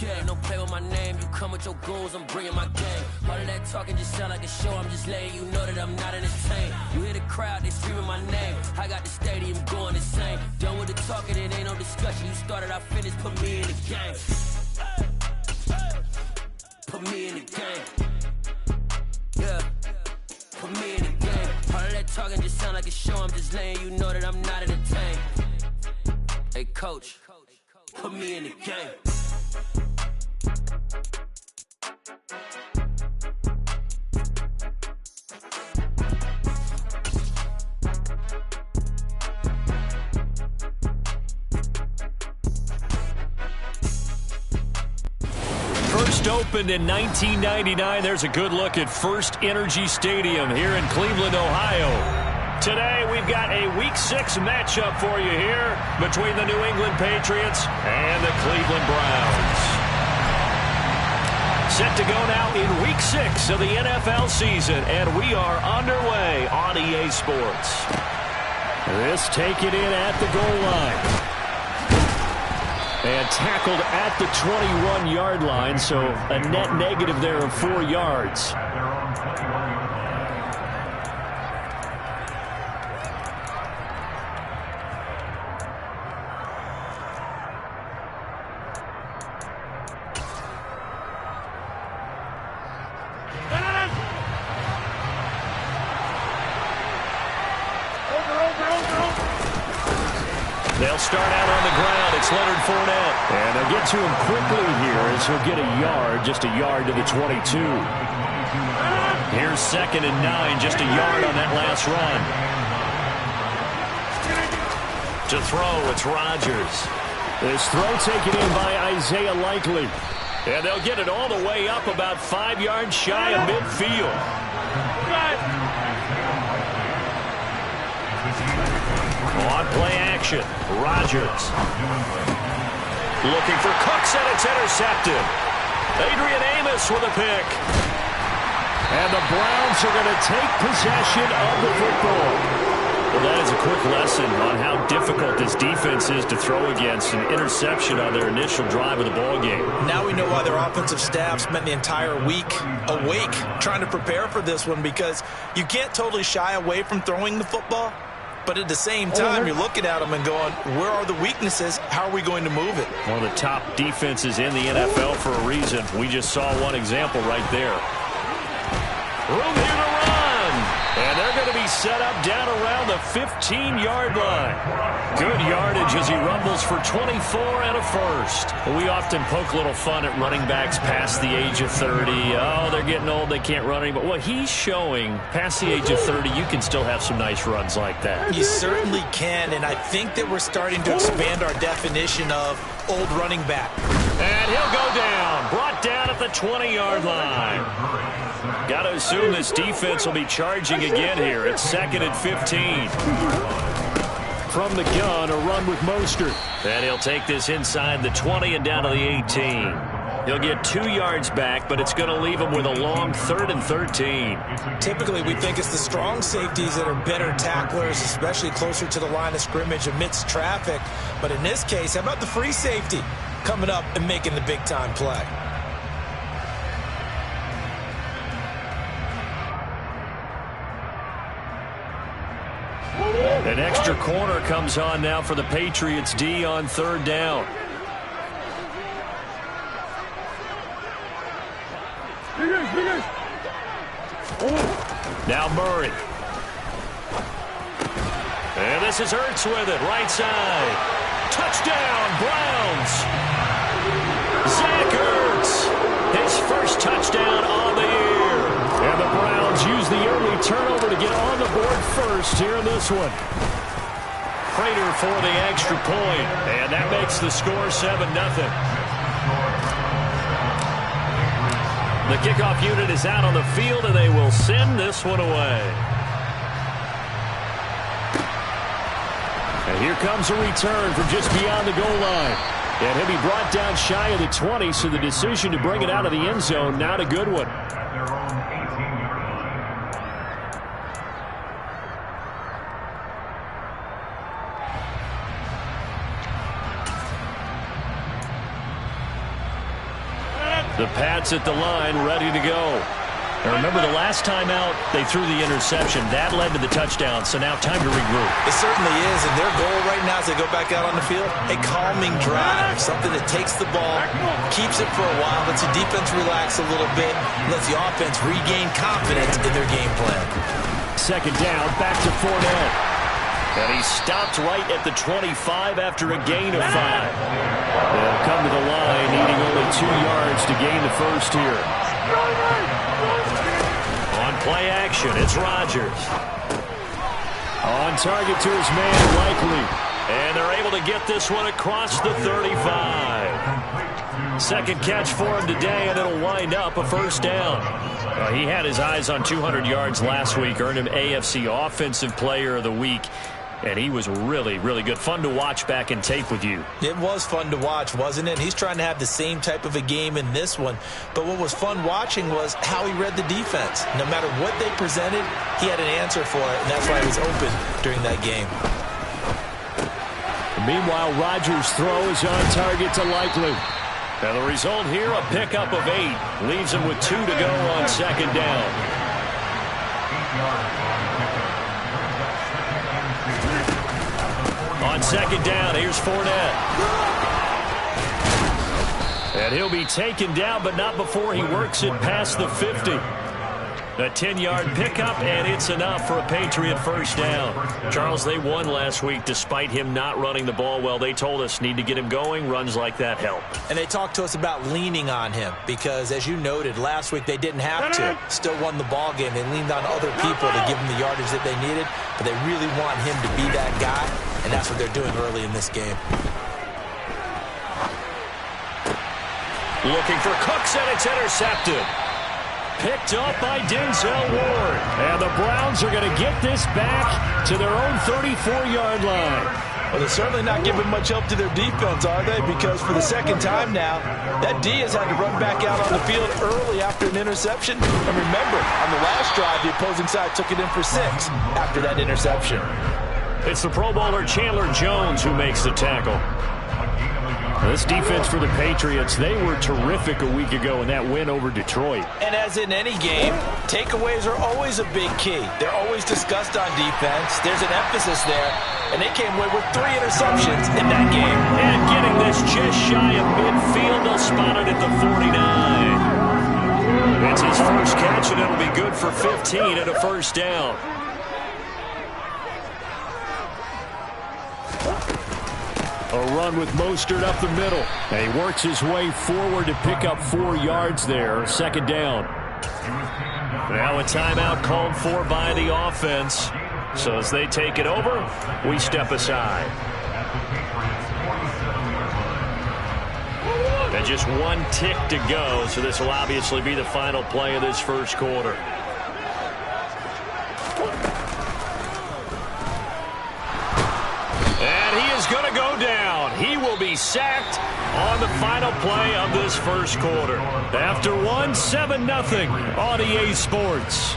Yeah, no play with my name. You come with your goals, I'm bringing my game. All of that talking just sound like a show. I'm just letting you know that I'm not entertained. You hear the crowd, they screaming my name. I got the stadium going insane. Done with the talking, it ain't no discussion. You started, I finished, put me in the game. Put me in the game. Yeah, put me in the game. All of that talking just sound like a show. I'm just letting you know that I'm not entertained. Hey, coach, put me in the game. First opened in 1999. There's a good look at First Energy Stadium here in Cleveland, Ohio. Today, we've got a Week 6 matchup for you here between the New England Patriots and the Cleveland Browns. Set to go now in Week 6 of the NFL season, and we are underway on EA Sports. This taken in at the goal line. And tackled at the 21-yard line, so a net negative there of 4 yards. They'll start out on the ground. It's Leonard Fournette. And they'll get to him quickly here as he'll get a yard, just a yard to the 22. Here's 2nd and 9, just a yard on that last run. To throw, it's Rodgers. This throw taken in by Isaiah Likely. And they'll get it all the way up about 5 yards shy of midfield. On play action, Rodgers. Looking for Cooks, and it's intercepted. Adrian Amos with a pick. And the Browns are going to take possession of the football. Well, that is a quick lesson on how difficult this defense is to throw against. An interception on their initial drive of the ballgame. Now we know why their offensive staff spent the entire week awake trying to prepare for this one, because you can't totally shy away from throwing the football. But at the same time, you're looking at them and going, where are the weaknesses? How are we going to move it? One of the top defenses in the NFL for a reason. We just saw one example right there. Room here to run. And they're going to be set up down around the 15-yard line. Good yardage as he rumbles for 24 and a first. We often poke a little fun at running backs past the age of 30. Oh, they're getting old, they can't run anymore. Well, he's showing past the age of 30, you can still have some nice runs like that. You certainly can, and I think that we're starting to expand our definition of old running back. And he'll go down, brought down at the 20-yard line. Got to assume this defense will be charging again here. It's 2nd and 15. From the gun, a run with Mostert. And he'll take this inside the 20 and down to the 18. He'll get 2 yards back, but it's going to leave him with a long 3rd and 13. Typically, we think it's the strong safeties that are better tacklers, especially closer to the line of scrimmage amidst traffic. But in this case, how about the free safety coming up and making the big-time play? An extra corner comes on now for the Patriots D on 3rd down. Now Murray. And this is Ertz with it, right side. Touchdown, Browns. Zach Ertz, his first touchdown on the year. And the Browns use the early turnover to get on the board first here in this one. Prater for the extra point, and that makes the score 7-0. The kickoff unit is out on the field, and they will send this one away. And here comes a return from just beyond the goal line. And he'll be brought down shy of the 20, so the decision to bring it out of the end zone, not a good one. The Pats at the line, ready to go. And remember, the last time out, they threw the interception. That led to the touchdown, so now time to regroup. It certainly is, and their goal right now as they go back out on the field, a calming drive, something that takes the ball, keeps it for a while, lets the defense relax a little bit, lets the offense regain confidence in their game plan. Second down, back to Fournette. And he stopped right at the 25 after a gain of 5. They'll come to the line, needing only 2 yards to gain the first here. On play action, it's Rodgers. On target to his man, Likely. And they're able to get this one across the 35. Second catch for him today, and it'll wind up a first down. He had his eyes on 200 yards last week, earned him AFC Offensive Player of the Week. And he was really, really good. Fun to watch back in tape with you. It was fun to watch, wasn't it? He's trying to have the same type of a game in this one. But what was fun watching was how he read the defense. No matter what they presented, he had an answer for it, and that's why he was open during that game. Meanwhile, Rodgers' throw is on target to Likely. And the result here, a pickup of 8. Leaves him with 2 to go on second down. On second down, here's Fournette. And he'll be taken down, but not before he works it past the 50. A 10-yard pickup, and it's enough for a Patriot first down. Charles, they won last week despite him not running the ball well. They told us need to get him going. Runs like that help. And they talked to us about leaning on him because, as you noted, last week they didn't have to. Still won the ball game. They leaned on other people to give him the yardage that they needed, but they really want him to be that guy, and that's what they're doing early in this game. Looking for Cooks, and it's intercepted. Picked up by Denzel Ward. And the Browns are going to get this back to their own 34-yard line. Well, they're certainly not giving much help to their defense, are they? Because for the second time now, that D has had to run back out on the field early after an interception. And remember, on the last drive, the opposing side took it in for 6 after that interception. It's the Pro Bowler Chandler Jones who makes the tackle. This defense for the Patriots, they were terrific a week ago in that win over Detroit. And as in any game, takeaways are always a big key. They're always discussed on defense. There's an emphasis there, and they came away with 3 interceptions in that game. And getting this just shy of midfield, they'll spot it at the 49. It's his first catch, and it'll be good for 15 at a first down. A run with Mostert up the middle. And he works his way forward to pick up 4 yards there. Second down. Now a timeout called for by the offense. So as they take it over, we step aside. And just 1 tick to go, so this will obviously be the final play of this first quarter. Going to go down. He will be sacked on the final play of this first quarter. After 1, 7-0 on EA Sports.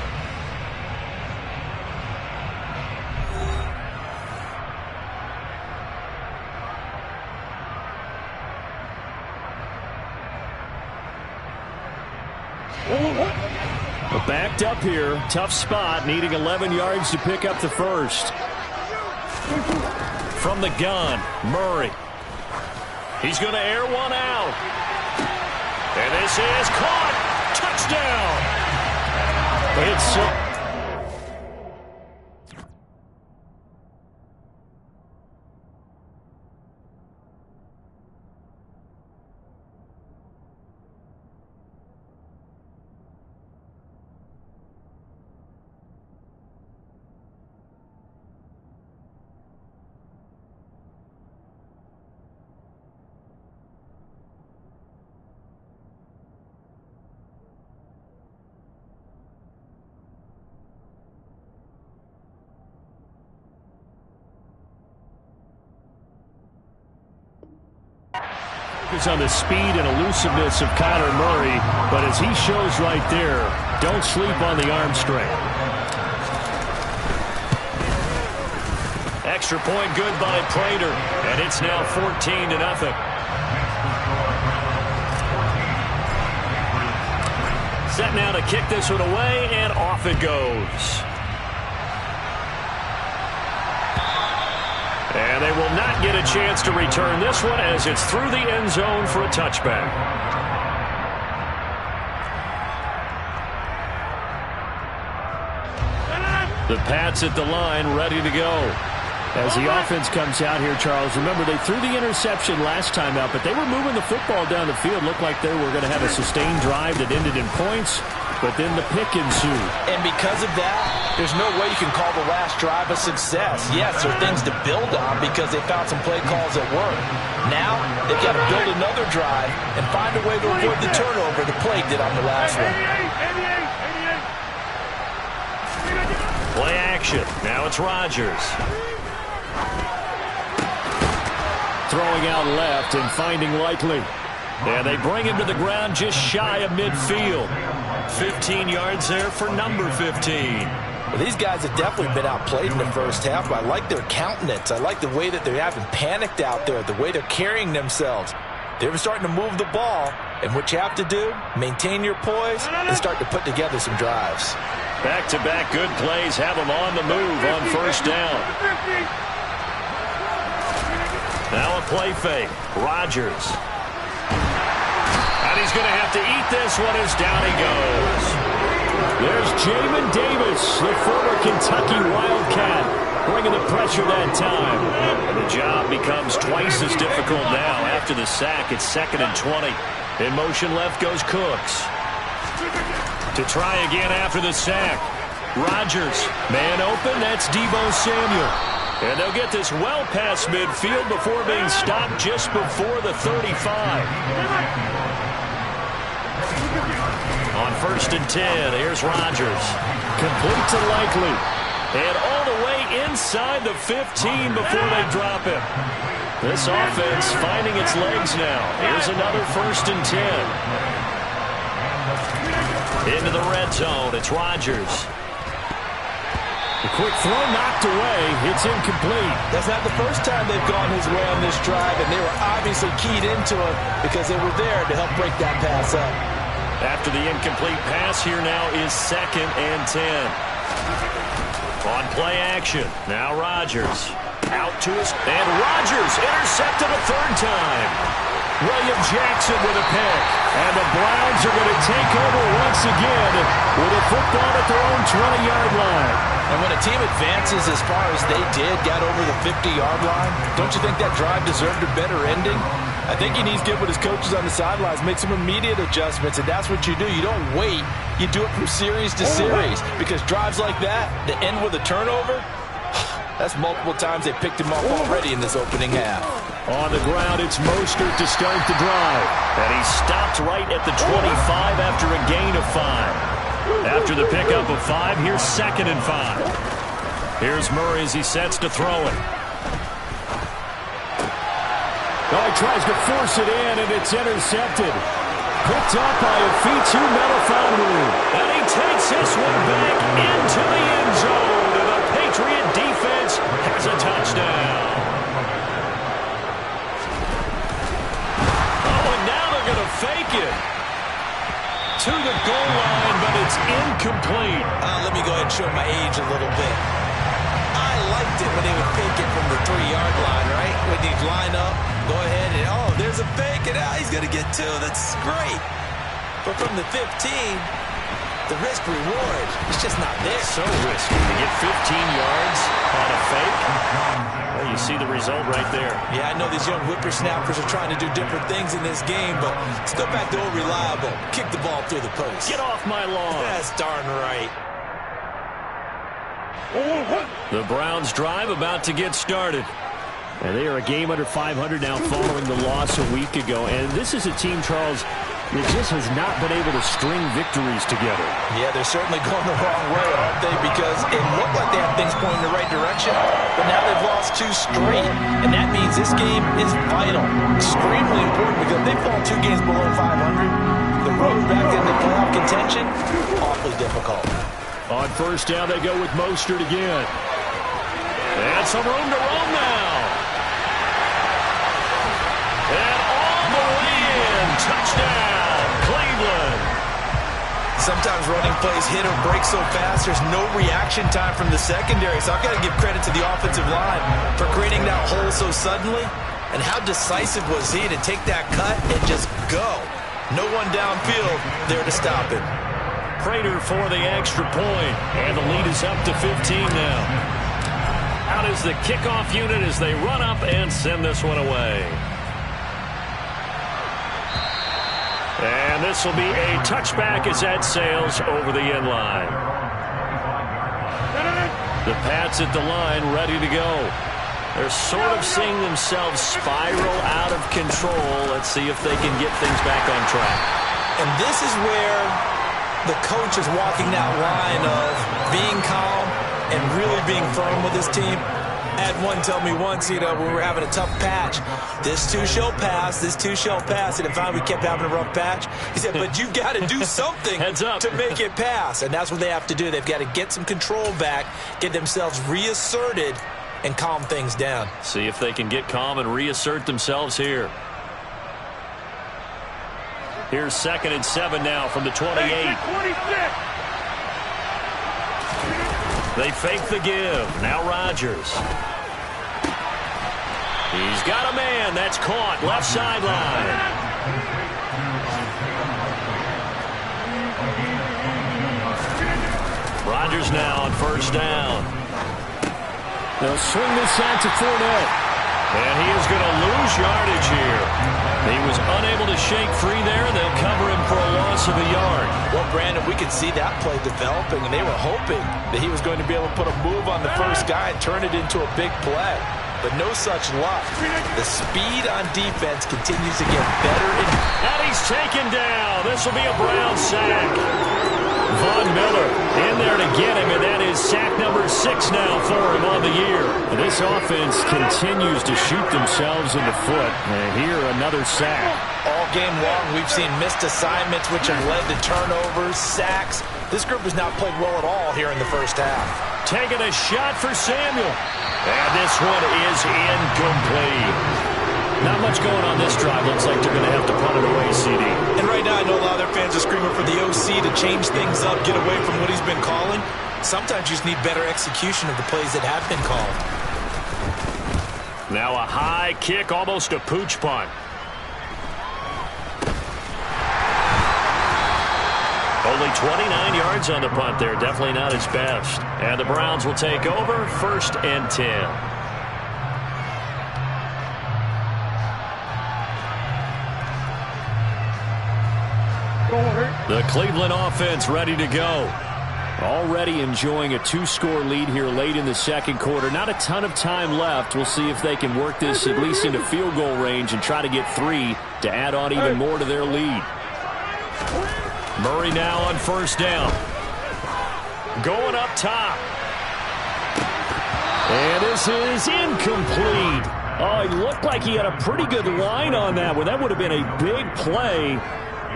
Well, backed up here. Tough spot, needing 11 yards to pick up the first. From the gun, Murray. He's going to air one out. And this is caught. Touchdown. It's on the speed and elusiveness of Kyler Murray, but as he shows right there, don't sleep on the arm strength. Extra point good by Prater, and it's now 14-0. set now to kick this one away, and off it goes. And they will not get a chance to return this one as it's through the end zone for a touchback. The Pats at the line, ready to go. As the offense comes out here, Charles, remember they threw the interception last time out, but they were moving the football down the field. Looked like they were going to have a sustained drive that ended in points, but then the pick ensued. And because of that, there's no way you can call the last drive a success. Yes, there are things to build on because they found some play calls that work. Now, they've got to build another drive and find a way to avoid the turnover the Plague did on the last one. Play action. Now it's Rodgers. Throwing out left and finding Likely. And they bring him to the ground just shy of midfield. 15 yards there for number 15. Well, these guys have definitely been outplayed in the first half, but I like their countenance. I like the way that they haven't panicked out there, the way they're carrying themselves. They're starting to move the ball, and what you have to do, maintain your poise and start to put together some drives. Back-to-back good plays have them on the move on first down. Now a play fake. Rodgers. And he's going to have to eat this one as down he goes. There's Jamin Davis, the former Kentucky Wildcat, bringing the pressure that time. And the job becomes twice as difficult now. After the sack, it's 2nd and 20. In motion left goes Cooks. To try again after the sack. Rodgers, man open, that's Deebo Samuel. And they'll get this well past midfield before being stopped just before the 35. On 1st and 10, here's Rodgers. Complete to Likely. And all the way inside the 15 before they drop him. This offense finding its legs now. Here's another 1st and 10. Into the red zone, it's Rodgers. The quick throw knocked away. It's incomplete. That's not the first time they've gone his way on this drive, and they were obviously keyed into it because they were there to help break that pass up. After the incomplete pass, here now is 2nd and 10. On play action, now Rodgers. Out to his, and Rodgers intercepted a 3rd time. William Jackson with a pick. And the Browns are going to take over once again with a football at their own 20-yard line. And when a team advances as far as they did, got over the 50-yard line, don't you think that drive deserved a better ending? I think he needs to get with his coaches on the sidelines, make some immediate adjustments, and that's what you do. You don't wait. You do it from series to series because drives like that end with a turnover, that's multiple times they picked him off already in this opening half. On the ground, it's Mostert to start the drive. And he stopped right at the 25 after a gain of 5. After the pickup of 5, here's 2nd and 5. Here's Murray as he sets to throw it. Oh, he tries to force it in, and it's intercepted. Picked up by Afitu Melifonwu. And he takes this one back into the end zone. And the Patriot defense has a touchdown. Oh, and now they're going to fake it to the goal line, but it's incomplete. Let me go ahead and show my age a little bit. I liked it when they would fake it from the 3-yard line, right? When they'd line up, go ahead and, oh, there's a fake, and now he's going to get 2. That's great. But from the 15, the risk-reward is just not there. So risky to get 15 yards on a fake. Well, you see the result right there. Yeah, I know these young whippersnappers are trying to do different things in this game, but let's go back to old reliable. Kick the ball through the post. Get off my lawn. That's darn right. The Browns drive about to get started. And they are a game under 500 now following the loss a week ago. And this is a team, Charles, that just has not been able to string victories together. Yeah, they're certainly going the wrong way, aren't they? Because it looked like they have things pointing in the right direction, but now they've lost 2 straight. And that means this game is vital, extremely important, because if they fall 2 games below 500, the road back into playoff contention, awfully difficult. On first down, they go with Mostert again. And some room to roam now. And all the way in. Touchdown, Cleveland. sometimes running plays hit or break so fast, there's no reaction time from the secondary. So I've got to give credit to the offensive line for creating that hole so suddenly. And how decisive was he to take that cut and just go? No one downfield there to stop him. Prater for the extra point, and the lead is up to 15 now. Out is the kickoff unit as they run up and send this one away. And this will be a touchback as that sails over the end line. The Pats at the line ready to go. They're sort of seeing themselves spiral out of control. Let's see if they can get things back on track. And this is where the coach is walking that line of being calm and really being firm with his team. I had one tell me once, when we were having a tough patch, this too shall pass, this too shall pass. And finally we kept having a rough patch. He said, but you've got to do something to make it pass. And that's what they have to do. They've got to get some control back, get themselves reasserted, and calm things down. See if they can get calm and reassert themselves here. Here's 2nd and 7 now from the 28. They fake the give. Now Rodgers. He's got a man. That's caught. Left sideline. Rodgers now on 1st down. They'll swing this out to Fournette. And he is going to lose yardage here. He was unable to shake free there. They'll cover him for a loss of a yard. Well, Brandon, we could see that play developing, and they were hoping that he was going to be able to put a move on the first guy and turn it into a big play. But no such luck. The speed on defense continues to get better. And he's taken down. This will be a Brown sack. Von Miller in there to get him, and that is sack number 6 now for him on the year. And this offense continues to shoot themselves in the foot. And here, another sack. All game long, we've seen missed assignments, which have led to turnovers, sacks. This group has not played well at all here in the first half. Taking a shot for Samuel. And this one is incomplete. Not much going on this drive. Looks like they're going to have to punt it away, CD. And right now, I know a lot of their fans are screaming for the OC to change things up, get away from what he's been calling. Sometimes you just need better execution of the plays that have been called. Now a high kick, almost a pooch punt. Only 29 yards on the punt there. Definitely not his best. And the Browns will take over 1st and 10. The Cleveland offense ready to go. Already enjoying a 2-score lead here late in the 2nd quarter. Not a ton of time left. We'll see if they can work this at least into field goal range and try to get 3 to add on even more to their lead. Murray now on 1st down. Going up top. And this is incomplete. Oh, it looked like he had a pretty good line on that one. That would have been a big play,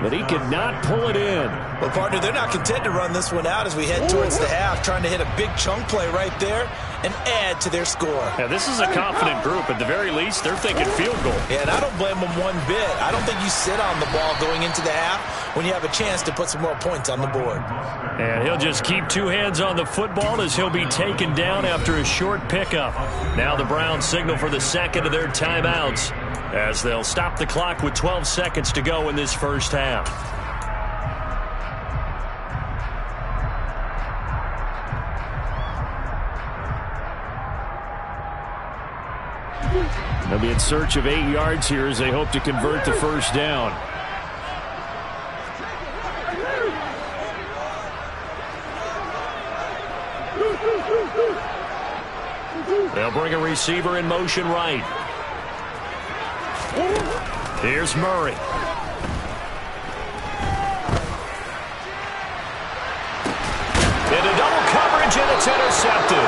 but he could not pull it in. Well, partner, they're not content to run this one out as we head towards the half, trying to hit a big chunk play right there and add to their score. Yeah, this is a confident group. At the very least, they're thinking field goal. Yeah, and I don't blame them one bit. I don't think you sit on the ball going into the half when you have a chance to put some more points on the board. And he'll just keep 2 hands on the football as he'll be taken down after a short pickup. Now the Browns signal for the 2nd of their timeouts as they'll stop the clock with 12 seconds to go in this first half. They'll be in search of 8 yards here as they hope to convert the 1st down. They'll bring a receiver in motion right. Here's Murray. Into double coverage, and it's intercepted.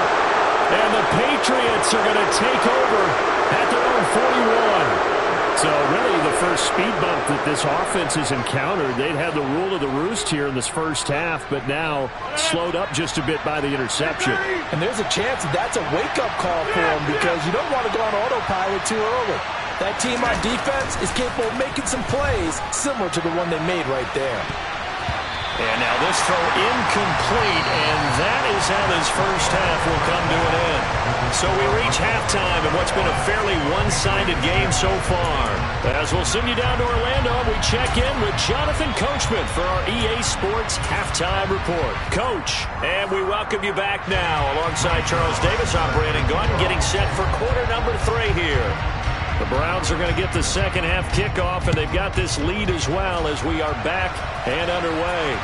And the Patriots are going to take over at their own 41. So really the first speed bump that this offense has encountered. They'd had the rule of the roost here in this first half, but now slowed up just a bit by the interception. And there's a chance that that's a wake-up call for them because you don't want to go on autopilot too early. That team on defense is capable of making some plays similar to the one they made right there. And now this throw incomplete, and that is how this first half will come to an end. So we reach halftime in what's been a fairly one-sided game so far. As we'll send you down to Orlando, we check in with Jonathan Coachman for our EA Sports Halftime Report. Coach, and we welcome you back now alongside Charles Davis, I'm Brandon Gaudin, getting set for quarter number 3 here. The Browns are going to get the second half kickoff, and they've got this lead as well as we are back and underway.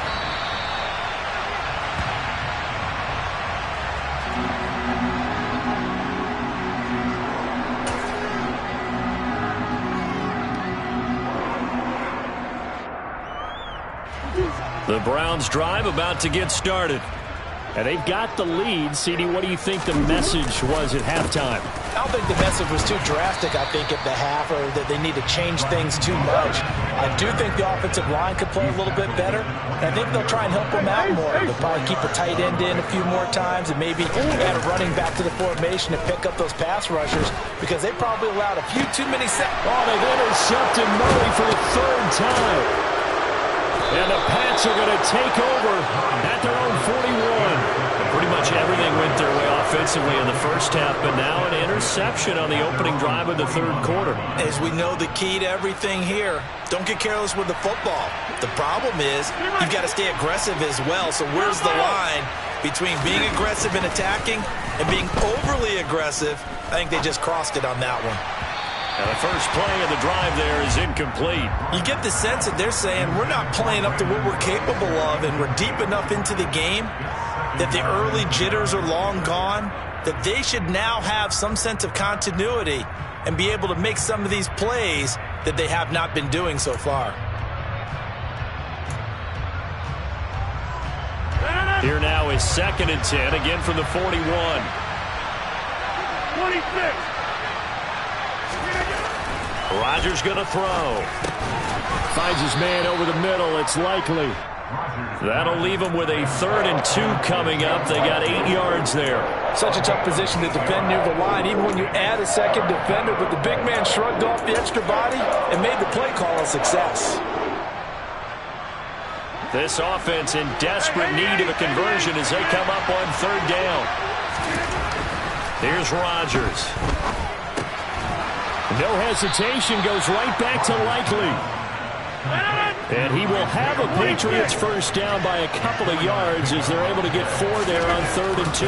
The Browns drive about to get started. And they've got the lead. CD, what do you think the message was at halftime? I don't think the message was too drastic, I think, at the half, or that they need to change things too much. I do think the offensive line could play a little bit better. And I think they'll try and help them out more. They'll probably keep a tight end in a few more times and maybe add a running back to the formation and pick up those pass rushers because they probably allowed a few too many sacks. Oh, they've intercepted Murray for the 3rd time. And the Pats are going to take over at their own 41. Pretty much everything went their way offensively in the first half, but now an interception on the opening drive of the 3rd quarter. As we know, the key to everything here, don't get careless with the football. The problem is you've got to stay aggressive as well. So where's the line between being aggressive and attacking and being overly aggressive? I think they just crossed it on that one. And the first play of the drive there is incomplete. You get the sense that they're saying we're not playing up to what we're capable of, and we're deep enough into the game that the early jitters are long gone, that they should now have some sense of continuity and be able to make some of these plays that they have not been doing so far. Here now is 2nd and 10, again from the 41. 26. Rodgers going to throw. Finds his man over the middle. It's likely. That'll leave him with a 3rd and 2 coming up. They got 8 yards there. Such a tough position to defend near the line, even when you add a second defender, but the big man shrugged off the extra body and made the play call a success. This offense in desperate need of a conversion as they come up on 3rd down. Here's Rodgers. No hesitation, goes right back to Likely. And he will have a Patriots first down by a couple of yards as they're able to get 4 there on 3rd and 2.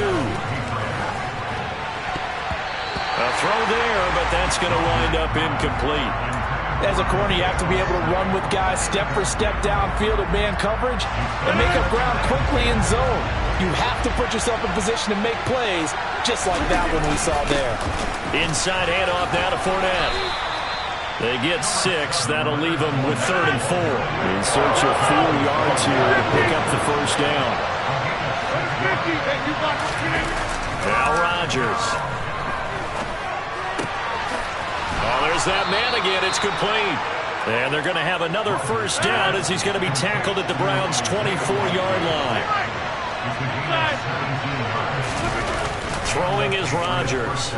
A throw there, but that's going to wind up incomplete. As a corner, you have to be able to run with guys step for step downfield at man coverage and make up ground quickly in zone. You have to put yourself in position to make plays, just like that one we saw there. Inside handoff now to Fournette. They get 6. That'll leave them with 3rd and 4. In search of 4 yards here to pick up the first down. Now Rodgers. Oh, there's that man again. It's complete. And they're going to have another first down as he's going to be tackled at the Browns' 24-yard line. Throwing is Rodgers.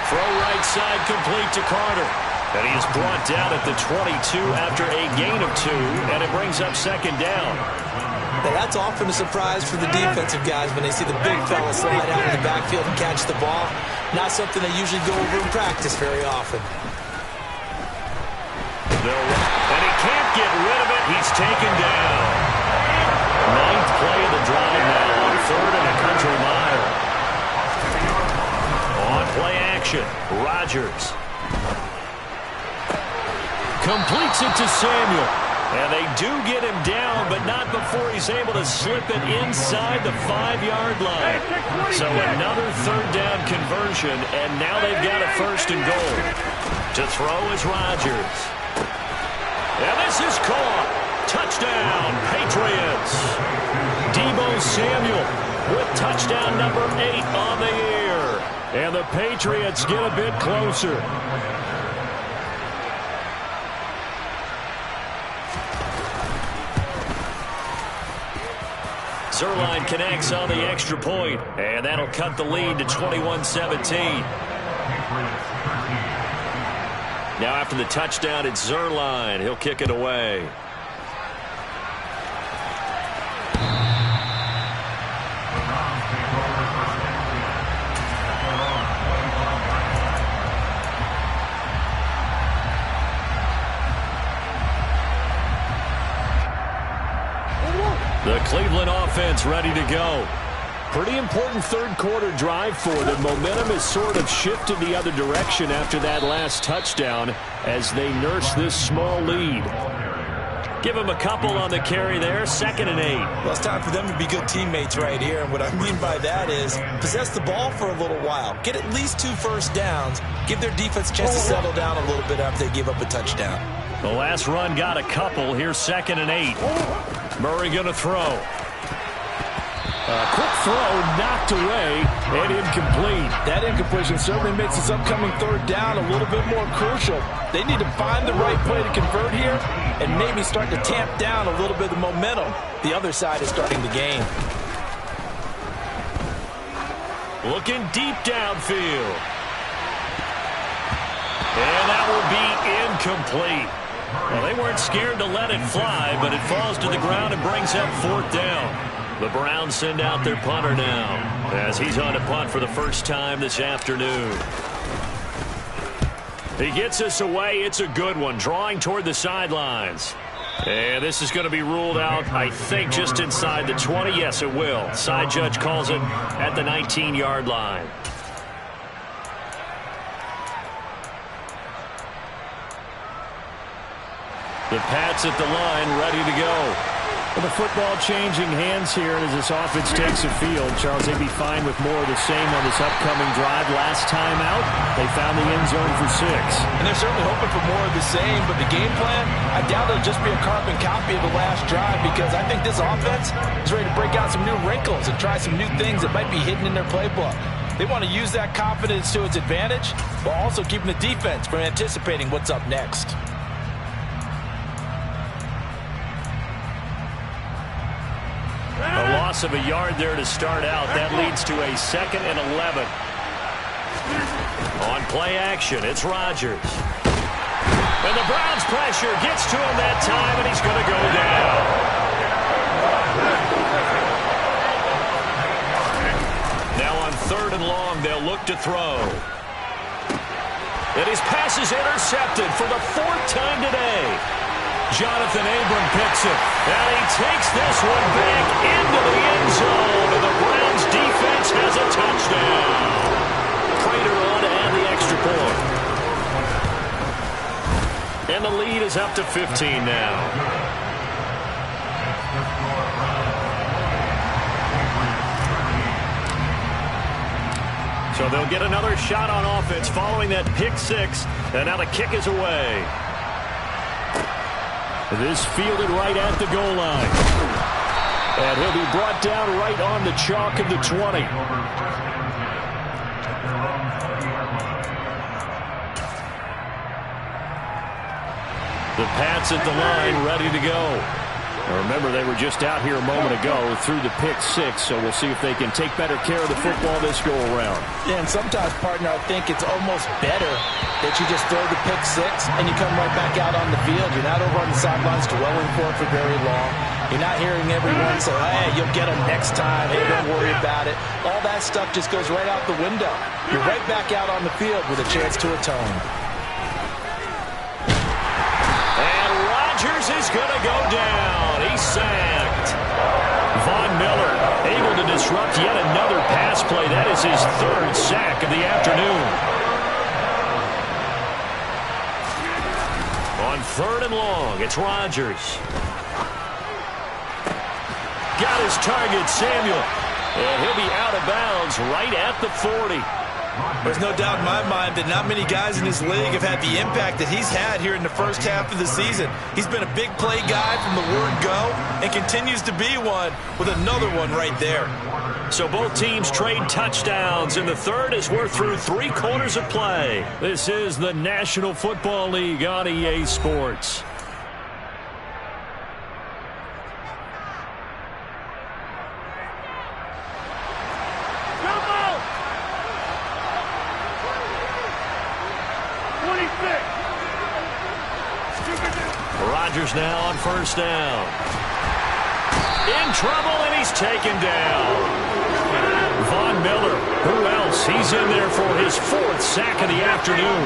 Throw right side complete to Carter. And he is brought down at the 22 after a gain of 2, and it brings up 2nd down. Now that's often a surprise for the defensive guys when they see the big fella slide out of the backfield and catch the ball. Not something they usually go over in practice very often. And he can't get rid of it. He's taken down. 9th play of the drive now on 3rd and a country mile. On play action, Rodgers. Completes it to Samuel. And they do get him down, but not before he's able to slip it inside the 5-yard line. So another 3rd down conversion, and now they've got a 1st and goal. To throw is Rodgers. And this is caught. Touchdown, Patriots. Deebo Samuel with touchdown number 8 on the year. And the Patriots get a bit closer. Zerline connects on the extra point, and that'll cut the lead to 21-17. Now after the touchdown, it's Zerline. He'll kick it away. The Cleveland offense ready to go. Pretty important third quarter drive for them. Momentum has sort of shifted the other direction after that last touchdown as they nurse this small lead. Give them a couple on the carry there, 2nd and 8. Well, it's time for them to be good teammates right here. And what I mean by that is possess the ball for a little while. Get at least 2 first downs. Give their defense a chance to settle down a little bit after they give up a touchdown. The last run got a couple. Here's 2nd and 8. Murray going to throw. A quick throw knocked away and incomplete. That incompletion certainly makes this upcoming third down a little bit more crucial. They need to find the right play to convert here and maybe start to tamp down a little bit of momentum. The other side is starting to gain. Looking deep downfield. And that will be incomplete. Well, they weren't scared to let it fly, but it falls to the ground and brings up 4th down. The Browns send out their punter now as he's on to punt for the first time this afternoon. He gets us away. It's a good one, drawing toward the sidelines. And this is going to be ruled out, I think, just inside the 20. Yes, it will. Side judge calls it at the 19-yard line. The Pats at the line, ready to go. Well, the football changing hands here as this offense takes the field. Charles, they'd be fine with more of the same on this upcoming drive. Last time out, they found the end zone for 6. And they're certainly hoping for more of the same, but the game plan, I doubt it'll just be a carbon copy of the last drive because I think this offense is ready to break out some new wrinkles and try some new things that might be hidden in their playbook. They want to use that confidence to its advantage while also keeping the defense from anticipating what's up next. A loss of a yard there to start out. That leads to a 2nd and 11. On play action, it's Rodgers. And the Browns pressure gets to him that time, and he's going to go down. Now on 3rd and long, they'll look to throw. And his pass is intercepted for the 4th time today. Jonathan Abram picks it, and he takes this one back into the end zone, and the Browns defense has a touchdown. Prater on to add the extra point. And the lead is up to 15 now. So they'll get another shot on offense following that pick 6, and now the kick is away. This fielded right at the goal line. And he'll be brought down right on the chalk of the 20. The Pats at the line, ready to go. Now remember, they were just out here a moment ago through the pick 6, so we'll see if they can take better care of the football this go-around. Yeah, and sometimes, partner, I think it's almost better that you just throw the pick 6 and you come right back out on the field. You're not over on the sidelines dwelling for it for very long. You're not hearing everyone say, hey, you'll get them next time. Hey, don't worry about it. All that stuff just goes right out the window. You're right back out on the field with a chance to atone. Rodgers is going to go down. He's sacked. Von Miller able to disrupt yet another pass play. That is his 3rd sack of the afternoon. On 3rd and long, it's Rodgers. Got his target, Samuel. And he'll be out of bounds right at the 40. There's no doubt in my mind that not many guys in this league have had the impact that he's had here in the first half of the season. He's been a big play guy from the word go and continues to be one with another one right there. So both teams trade touchdowns in the 3rd as we're through 3 quarters of play. This is the National Football League on EA Sports. Rodgers now on 1st down. In trouble, and he's taken down. Von Miller, who else? He's in there for his 4th sack of the afternoon.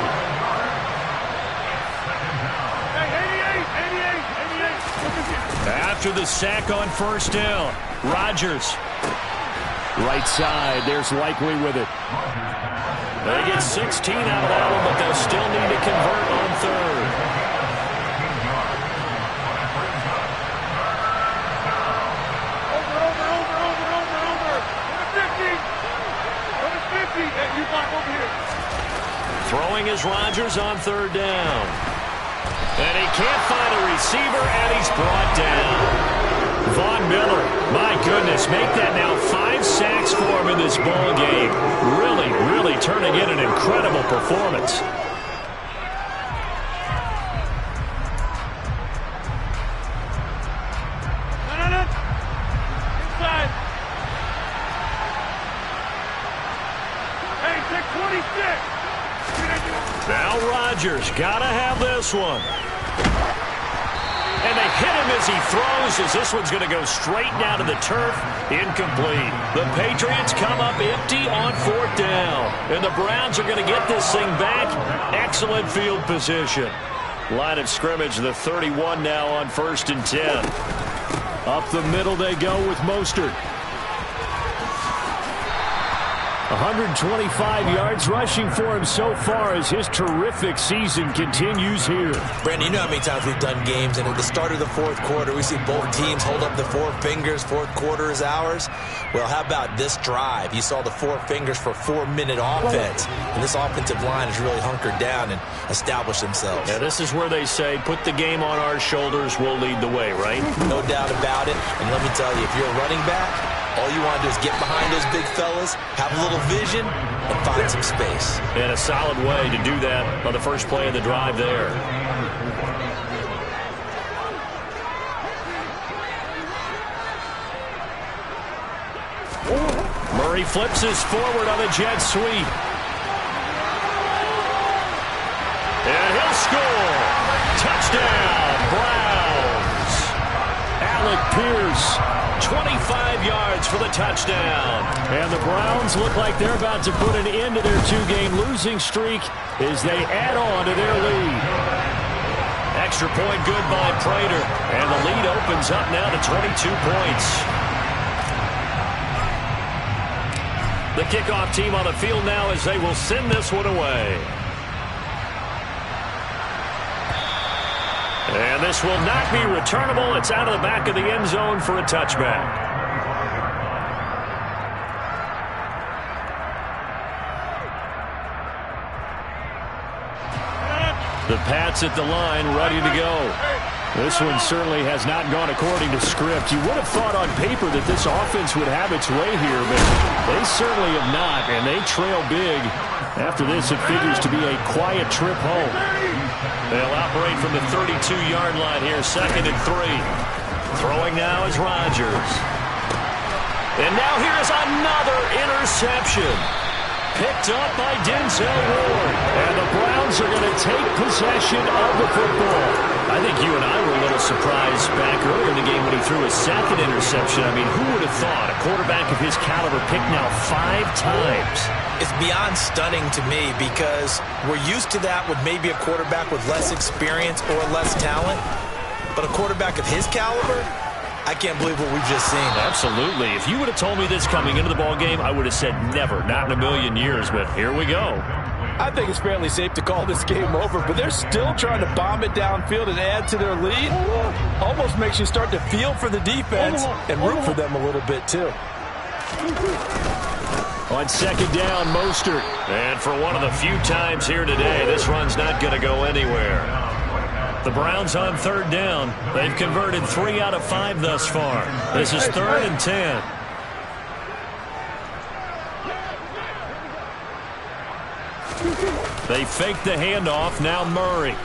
after the sack on first down. Rodgers. Right side, there's Likely with it. They get 16 out of that one, but they'll still need to convert on third. Throwing is Rodgers on third down. And he can't find a receiver, and he's brought down. Von Miller, my goodness, make that now 5 sacks for him in this ball game. Really, really turning in an incredible performance. Inside. Hey, take 26. Now Rodgers, gotta have this one. And they hit him as he throws, as this one's going to go straight down to the turf. Incomplete. The Patriots come up empty on fourth down. And the Browns are going to get this thing back. Excellent field position. Line of scrimmage, the 31 now on 1st and 10. Up the middle they go with Mostert. 125 yards rushing for him so far as his terrific season continues here. Brandon, you know how many times we've done games, and at the start of the fourth quarter, we see both teams hold up the 4 fingers. Fourth quarter is ours. Well, how about this drive? You saw the 4 fingers for 4-minute offense, and this offensive line has really hunkered down and established themselves. Yeah, this is where they say, put the game on our shoulders, we'll lead the way, right? No doubt about it. And let me tell you, if you're a running back, all you want to do is get behind those big fellas, have a little vision, and find some space. And a solid way to do that on the first play of the drive there. Murray flips his forward on the jet sweep. And he'll score. Touchdown, Browns. Alec Pierce. 25 yards for the touchdown. And the Browns look like they're about to put an end to their 2-game losing streak as they add on to their lead. Extra point good by Prater. And the lead opens up now to 22 points. The kickoff team on the field now as they will send this one away. And this will not be returnable. It's out of the back of the end zone for a touchback. The Pats at the line, ready to go. This one certainly has not gone according to script. You would have thought on paper that this offense would have its way here, but they certainly have not, and they trail big. After this, it figures to be a quiet trip home. They'll operate from the 32-yard line here, 2nd and 3. Throwing now is Rodgers. And now here's another interception. Picked up by Denzel Ward. And the Browns are going to take possession of the football. I think you and I were a little surprised back earlier in the game when he threw his 2nd interception. I mean, who would have thought a quarterback of his caliber picked now 5 times? It's beyond stunning to me because we're used to that with maybe a quarterback with less experience or less talent. But a quarterback of his caliber, I can't believe what we've just seen. Absolutely. If you would have told me this coming into the ball game, I would have said never, not in a million years. But here we go. I think it's fairly safe to call this game over, but they're still trying to bomb it downfield and add to their lead. Almost makes you start to feel for the defense and root for them a little bit, too. On 2nd down, Mostert. And for one of the few times here today, this run's not going to go anywhere. The Browns on 3rd down. They've converted 3 out of 5 thus far. This is 3rd and 10. They fake the handoff. Now Murray.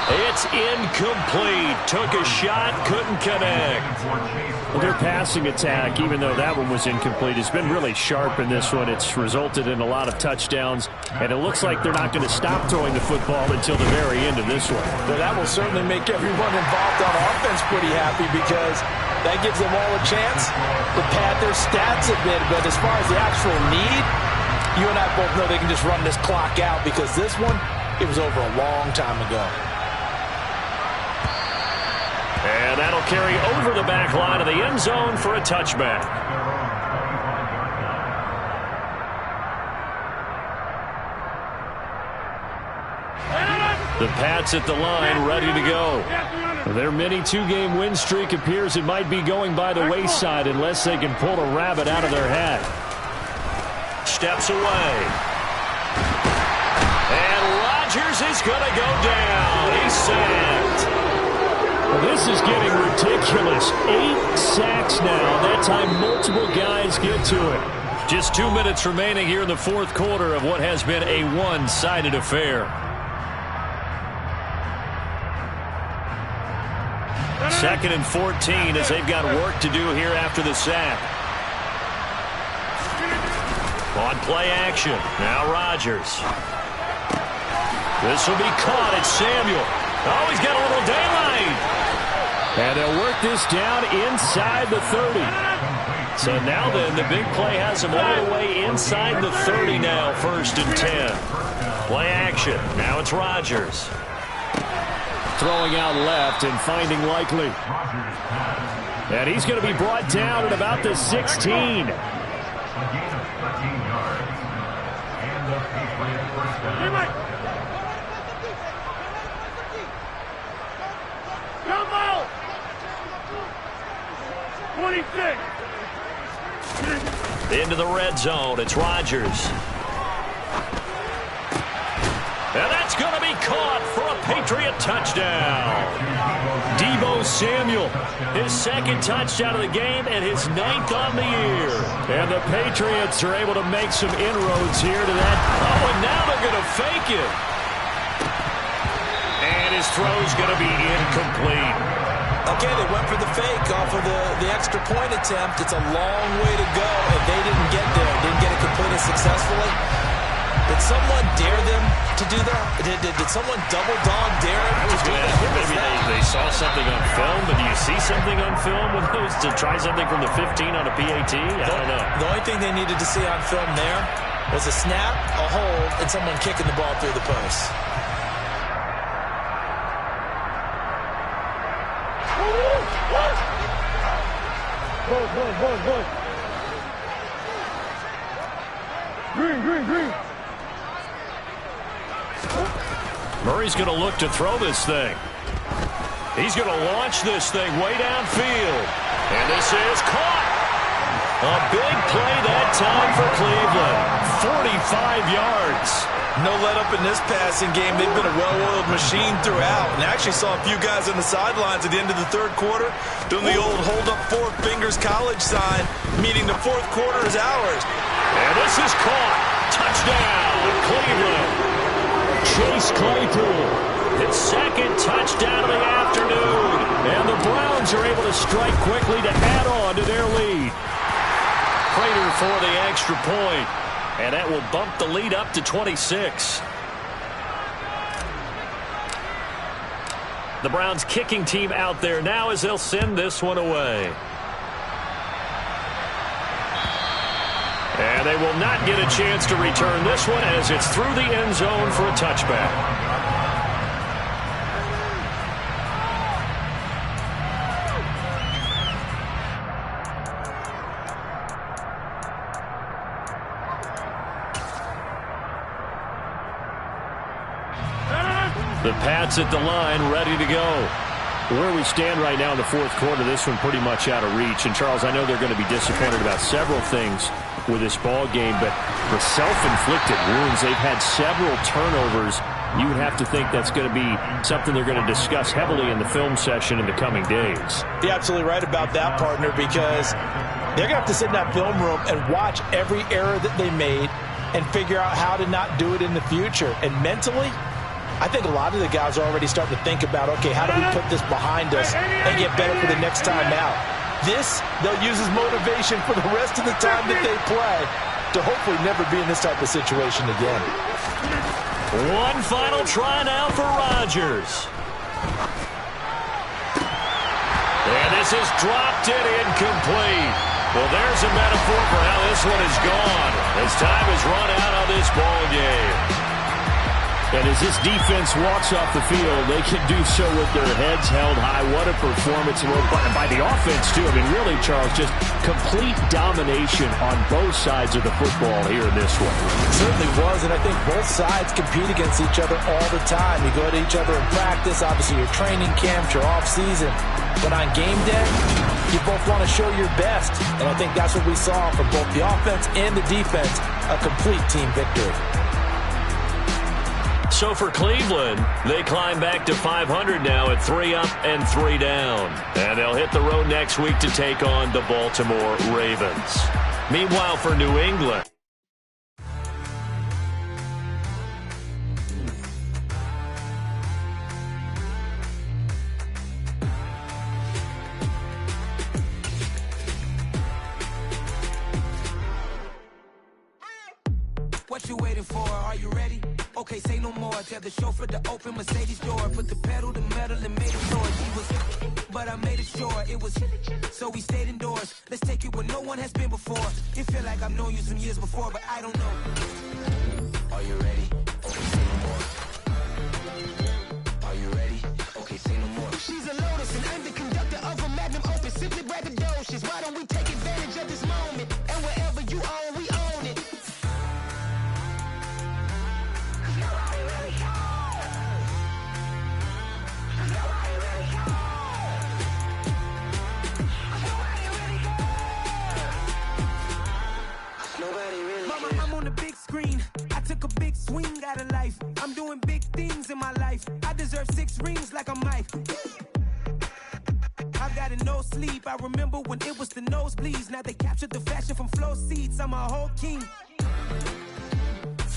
It's incomplete. Took a shot, couldn't connect. Well, their passing attack, even though that one was incomplete, has been really sharp in this one. It's resulted in a lot of touchdowns, and it looks like they're not going to stop throwing the football until the very end of this one. Well, that will certainly make everyone involved on offense pretty happy because that gives them all a chance to pad their stats a bit. But as far as the actual need, you and I both know they can just run this clock out because this one, it was over a long time ago. And that'll carry over the back line of the end zone for a touchback. The Pats at the line, ready to go. Their mini two-game win streak appears it might be going by the wayside unless they can pull a rabbit out of their hat. Steps away. And Rodgers is going to go down. He's sacked. Well, this is getting ridiculous. 8 sacks now. That time multiple guys get to it. Just 2 minutes remaining here in the fourth quarter of what has been a one-sided affair. Second and 14 as they've got work to do here after the sack. On play action. Now Rodgers. This will be caught. It's Samuel. Oh, he's got a little daylight. And they'll work this down inside the 30. So now then, the big play has him all the way inside the 30 now, 1st and 10. Play action. Now it's Rodgers. Throwing out left and finding Likely. And he's going to be brought down at about the 16. Into the red zone. It's Rodgers. And that's going to be caught for a Patriot touchdown. Deebo Samuel, his second touchdown of the game and his 9th on the year. And the Patriots are able to make some inroads here to that. Oh, and now they're going to fake it. And his throw's going to be incomplete. Okay, they went for the fake off of the extra point attempt. It's a long way to go, and they didn't get there. Didn't get it completed successfully. Did someone dare them to do that? Did someone double dog dare them to do that? Maybe they saw something on film, but do you see something on film with those to try something from the 15 on a PAT? I don't know. The only thing they needed to see on film there was a snap, a hold, and someone kicking the ball through the post. Green. Murray's going to look to throw this thing. He's going to launch this thing way downfield. And this is caught. A big play that time for Cleveland. 45 yards. No let up in this passing game. They've been a well-oiled machine throughout. And I actually saw a few guys on the sidelines at the end of the third quarter doing the old hold up 4 fingers college sign, meaning the fourth quarter is ours. And this is caught. Touchdown, Cleveland. Chase Claypool, his second touchdown of the afternoon. And the Browns are able to strike quickly to add on to their lead. Prater for the extra point. And that will bump the lead up to 26. The Browns kicking team out there now as they'll send this one away. And they will not get a chance to return this one as it's through the end zone for a touchback. The Pats at the line, ready to go. Where we stand right now in the fourth quarter, this one pretty much out of reach. And, Charles, I know they're going to be disappointed about several things with this ball game, but the self-inflicted wounds, they've had several turnovers. You would have to think that's going to be something they're going to discuss heavily in the film session in the coming days. You're absolutely right about that, partner, because they're going to have to sit in that film room and watch every error that they made and figure out how to not do it in the future. And mentally, I think a lot of the guys are already starting to think about, okay, how do we put this behind us and get better for the next time out? This, they'll use as motivation for the rest of the time that they play to hopefully never be in this type of situation again. One final try now for Rodgers. And this is dropped it incomplete. Well, there's a metaphor for how this one is gone as time has run out on this ball game. And as this defense walks off the field, they can do so with their heads held high. What a performance by the offense, too. I mean, really, Charles, just complete domination on both sides of the football here in this one. It certainly was, and I think both sides compete against each other all the time. You go to each other in practice, obviously your training camps, your off-season. But on game day, you both want to show your best. And I think that's what we saw from both the offense and the defense, a complete team victory. So for Cleveland, they climb back to 500 now at 3 up and 3 down. And they'll hit the road next week to take on the Baltimore Ravens. Meanwhile, for New England, What you waiting for? Are you ready? Okay, say no more. Tell the chauffeur to open Mercedes door. Put the pedal to metal and made it soar. She was, but I made it sure it was. So we stayed indoors. Let's take it where no one has been before. It feel like I've known you some years before, but I don't know. Are you ready? Okay, say no more. Are you ready? Okay, say no more. She's a Lotus and I'm the conductor of a Magnum Opus. Simply braggadocious. Why don't we take advantage of this moment? And wherever you own, we own it. I took a big swing out of life. I'm doing big things in my life. I deserve 6 rings like I'm Mike. I've got no sleep. I remember when it was the nosebleeds. Now they captured the fashion from flow seats. I'm a whole king.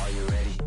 Are you ready?